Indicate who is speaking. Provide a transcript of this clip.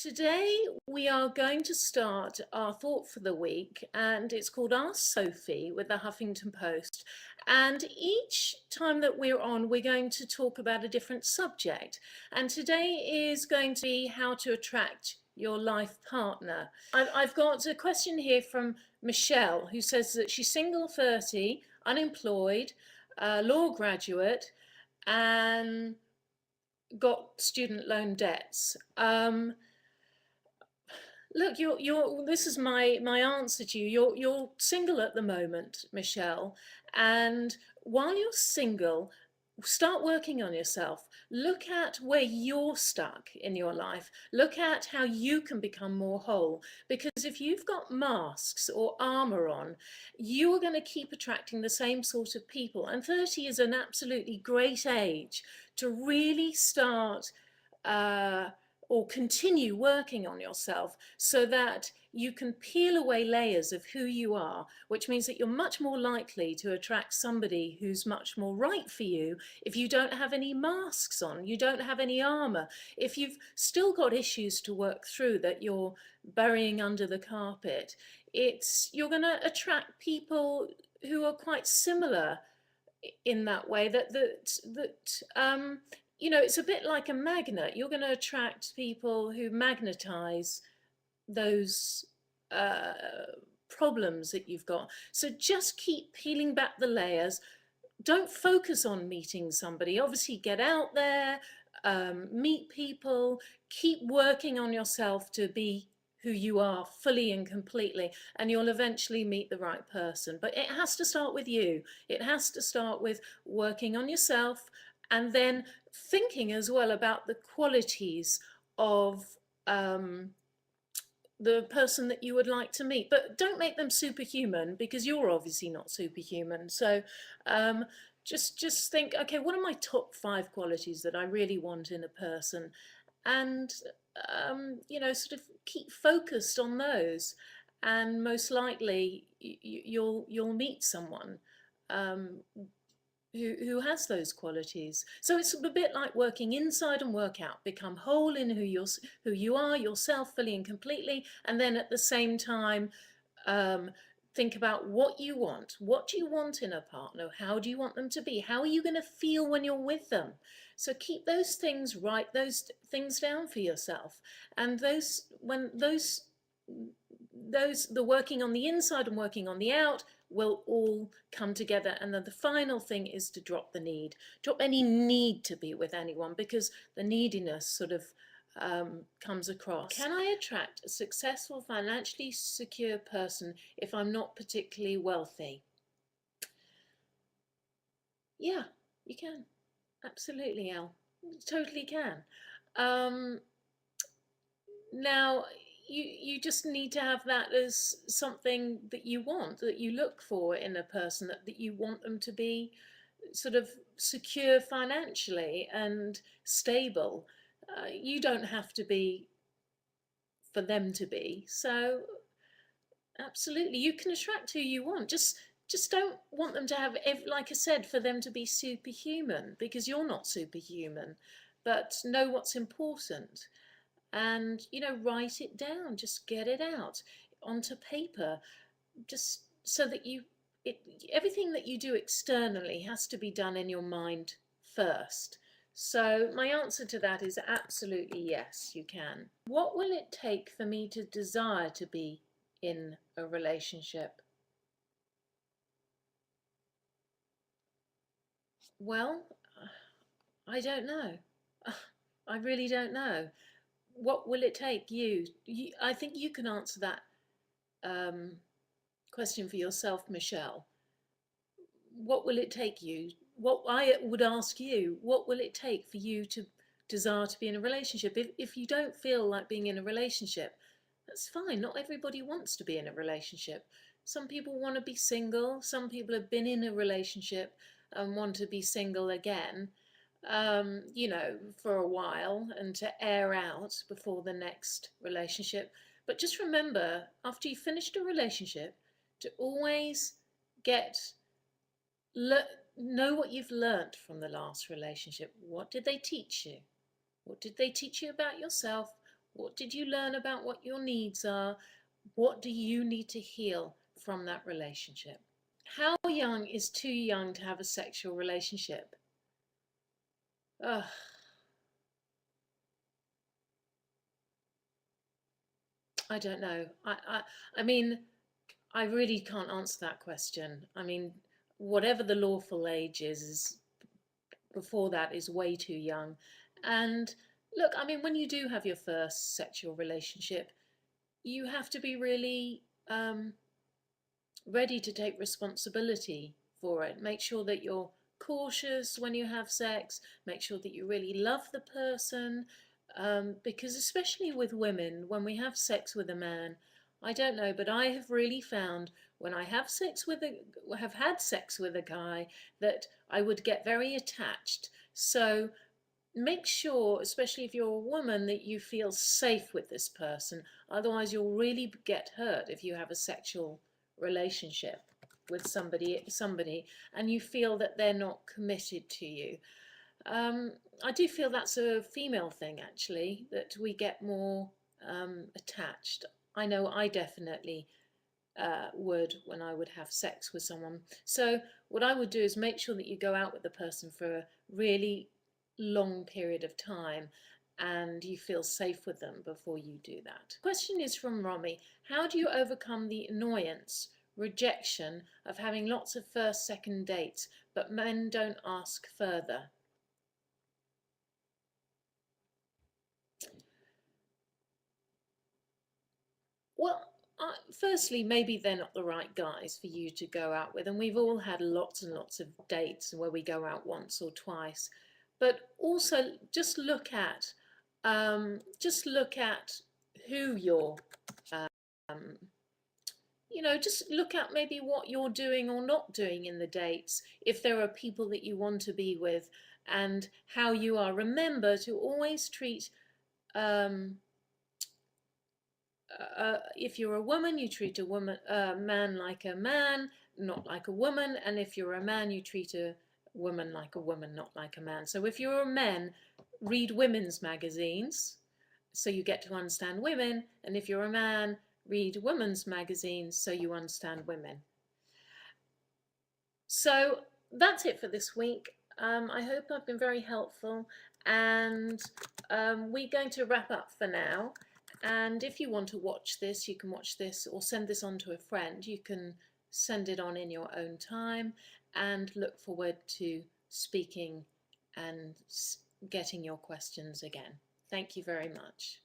Speaker 1: Today we are going to start our thought for the week, and it's called Ask Sophie with the Huffington Post. And each time that we're on, we're going to talk about a different subject. And today is going to be how to attract your life partner. I've got a question here from Michelle, who says that she's single, 30, unemployed, law graduate, and got student loan debts. Look, this is my answer to you. You're single at the moment, Michelle, and while you're single, start working on yourself. Look at where you're stuck in your life. Look at how you can become more whole. Because if you've got masks or armor on, you are going to keep attracting the same sort of people. And 30 is an absolutely great age to really start or continue working on yourself so that you can peel away layers of who you are, which means that you're much more likely to attract somebody who's much more right for you if you don't have any masks on, you don't have any armor. If you've still got issues to work through that you're burying under the carpet, you're going to attract people who are quite similar in that way, it's a bit like a magnet. You're going to attract people who magnetize those problems that you've got. So just keep peeling back the layers. Don't focus on meeting somebody. Obviously, get out there, meet people, keep working on yourself to be who you are fully and completely, and you'll eventually meet the right person. But it has to start with you. It has to start with working on yourself, and then thinking as well about the qualities of the person that you would like to meet. But don't make them superhuman, because you're obviously not superhuman. So just think, okay, what are my top 5 qualities that I really want in a person? And sort of keep focused on those, and most likely you'll meet someone who has those qualities. So it's a bit like working inside and work out. Become whole in who you are, yourself, fully and completely, and then at the same time think about what you want. What do you want in a partner? How do you want them to be? How are you going to feel when you're with them? So keep those things, write those things down for yourself. And the working on the inside and working on the out will all come together. And then the final thing is to drop the need. Drop any need to be with anyone, because the neediness sort of comes across. Can I attract a successful, financially secure person if I'm not particularly wealthy? Yeah, you can. Absolutely, Elle. You totally can. Now, you just need to have that as something that you want, that you look for in a person, that you want them to be sort of secure financially and stable. You don't have to be for them to be. So absolutely, you can attract who you want. Just don't want them to have, like I said, for them to be superhuman, because you're not superhuman. But know what's important, and write it down. Just get it out onto paper, just so that everything that you do externally has to be done in your mind first. So my answer to that is absolutely yes, you can. What will it take for me to desire to be in a relationship? Well, I don't know. I really don't know. What will it take I think you can answer that question for yourself, Michelle. What will it take you? What I would ask you, what will it take for you to desire to be in a relationship? If you don't feel like being in a relationship, that's fine. Not everybody wants to be in a relationship. Some people want to be single. Some people have been in a relationship and want to be single again, for a while, and to air out before the next relationship. But just remember, after you've finished a relationship, to always know what you've learnt from the last relationship. What did they teach you? What did they teach you about yourself? What did you learn about what your needs are? What do you need to heal from that relationship? How young is too young to have a sexual relationship? Ugh, I don't know. I mean, I really can't answer that question. I mean, whatever the lawful age is before that is way too young. And look, I mean, when you do have your first sexual relationship, you have to be really ready to take responsibility for it. Make sure that you're cautious when you have sex. Make sure that you really love the person. Because especially with women, when we have sex with a man, I don't know, but I have really found when I have had sex with a guy that I would get very attached. So make sure, especially if you're a woman, that you feel safe with this person. Otherwise, you'll really get hurt if you have a sexual relationship with somebody and you feel that they're not committed to you. Um, I do feel that's a female thing, actually, that we get more attached. I know I definitely would when I would have sex with someone. So what I would do is make sure that you go out with the person for a really long period of time and you feel safe with them before you do that. Question is from Romy. How do you overcome the annoyance, rejection of having lots of first, second dates, but men don't ask further? Well, firstly, maybe they're not the right guys for you to go out with, and we've all had lots and lots of dates where we go out once or twice. But also, just look at who you're, um, just look at maybe what you're doing or not doing in the dates. If there are people that you want to be with, and how you are. Remember to always treat um, if you're a woman, you treat a man like a man, not like a woman. And if you're a man, you treat a woman like a woman, not like a man. So if you're a man, read women's magazines so you get to understand women. And if you're a man, read women's magazines so you understand women. So that's it for this week. I hope I've been very helpful, and we're going to wrap up for now. And if you want to watch this, you can watch this or send this on to a friend. You can send it on in your own time, and look forward to speaking and getting your questions again. Thank you very much.